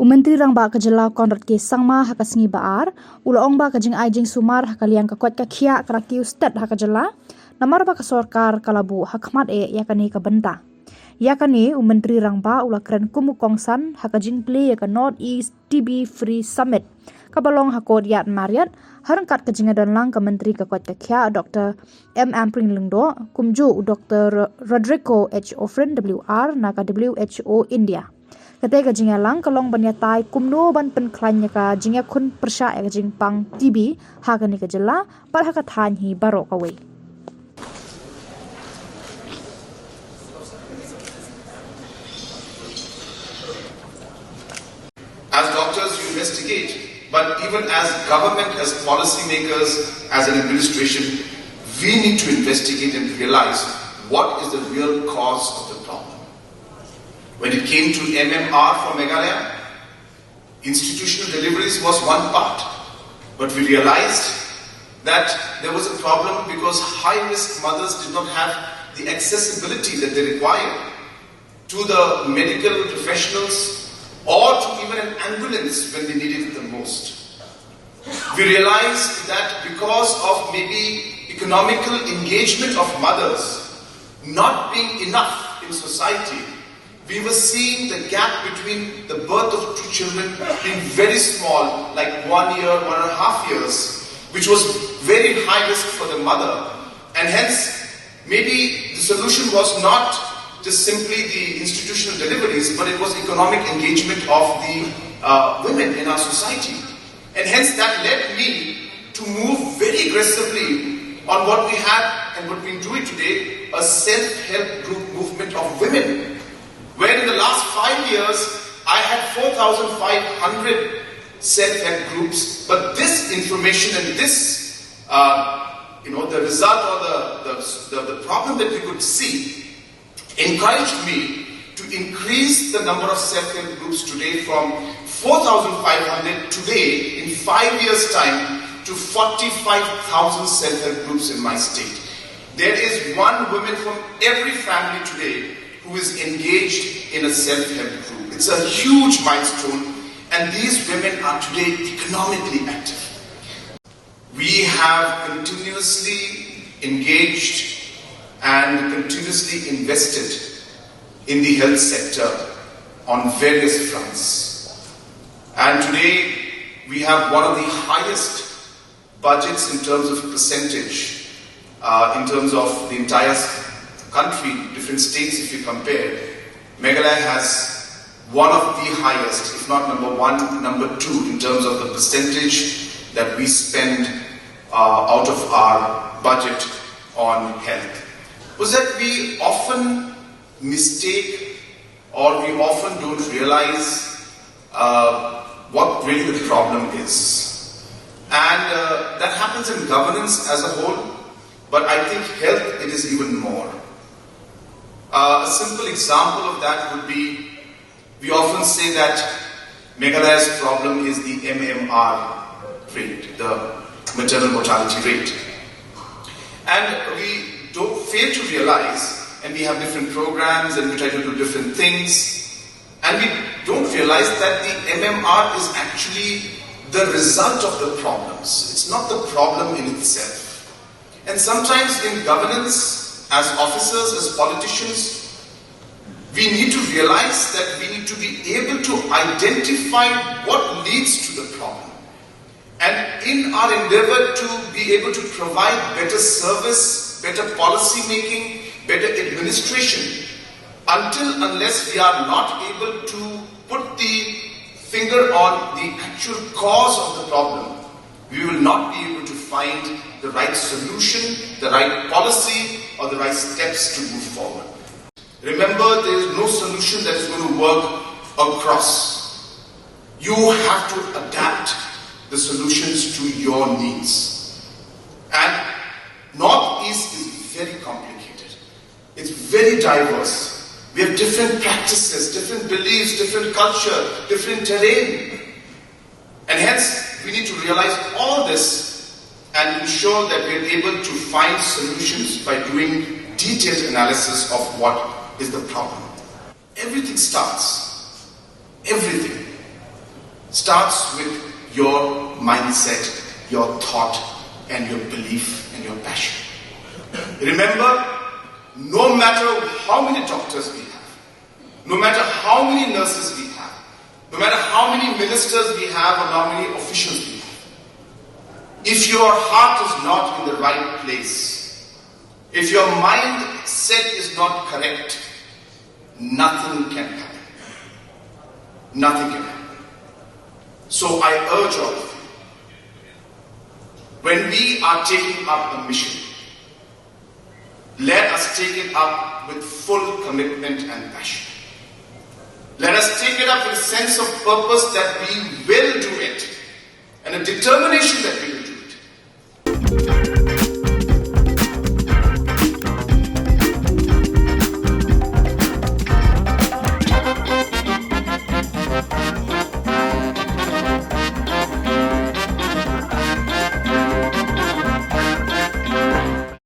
Myntri Rangbah ka Jylla Conrad ke sangma ka sngi Baar, ulaong ba ka jingai Jingsumar ka liang ka Koit ka Khiah ka Kiew Stet ka Jylla, namarba ka soekar kalabu hakhmat ya kane ka bynta. Ya kane Myntri Rangbah ula kren Kongsan ka jingplie ka North East TB Free Summit ka balong Courtyard Marriot, ryngkat ka jingdon lang ka Myntri ka Koit ka Khiah Dr M Ampareen Lyngdoh, kumjuh Dr Roderico H Ofrin WR na ka WHO India. Katei ka jingai lang kalong banyatai kumno ban penklanya ka jingiakhun persya ka jingpang TB hakani ka Jylla par hakathan hi baro ka wei. As doctors you investigate, but even as government, as policymakers, as an administration, we need to investigate and realize what is the real cause of the problem. When it came to MMR for Meghalaya, institutional deliveries was one part, but we realized that there was a problem because high-risk mothers did not have the accessibility that they required to the medical professionals or to even an ambulance when they needed it the most. We realized that because of maybe economical engagement of mothers not being enough in society, we were seeing the gap between the birth of two children being very small, like 1 year, 1.5 years, which was very high risk for the mother. And hence, maybe the solution was not just simply the institutional deliveries, but it was economic engagement of the women in our society. And hence that led me to move very aggressively on what we had and what we're doing today, a self-help group movement of women. Where in the last 5 years, I had 4,500 self-help groups, but this information and this, the result or the problem that we could see encouraged me to increase the number of self-help groups today from 4,500 today in 5 years' time to 45,000 self-help groups in my state. There is one woman from every family today who is engaged in a self-help group. It's a huge milestone, and these women are today economically active. We have continuously engaged and continuously invested in the health sector on various fronts. And today, we have one of the highest budgets in terms of percentage, in terms of the entire country, different states if you compare. Meghalaya has one of the highest, if not number one, number two, in terms of the percentage that we spend out of our budget on health. Was that we often mistake or we often don't realize what really the problem is. And that happens in governance as a whole, but I think health, it is even more. A simple example of that would be, we often say that Meghalaya's problem is the MMR rate, the maternal mortality rate. And we don't fail to realize, and we have different programs and we try to do different things, and we don't realize that the MMR is actually the result of the problems. It's not the problem in itself. And sometimes in governance, as officers, as politicians, we need to realize that we need to be able to identify what leads to the problem. And in our endeavor to be able to provide better service, better policy making, better administration, unless we are not able to put the finger on the actual cause of the problem, we will not be able to find the right solution, the right policy, or the right steps to move forward. Remember, there is no solution that is going to work across. You have to adapt the solutions to your needs. And Northeast is very complicated. It's very diverse. We have different practices, different beliefs, different culture, different terrain. And hence, we need to realize all this and ensure that we are able to find solutions by doing detailed analysis of what is the problem. Everything starts starts with your mindset, your thought, and your belief and your passion. Remember, no matter how many doctors we have, no matter how many nurses we have, no matter how many ministers we have or how many officials we have, if your heart is not in the right place, if your mindset is not correct, nothing can happen. Nothing can happen. So I urge all of you, when we are taking up a mission, let us take it up with full commitment and passion. Let us take it up with a sense of purpose that we will do it, and a determination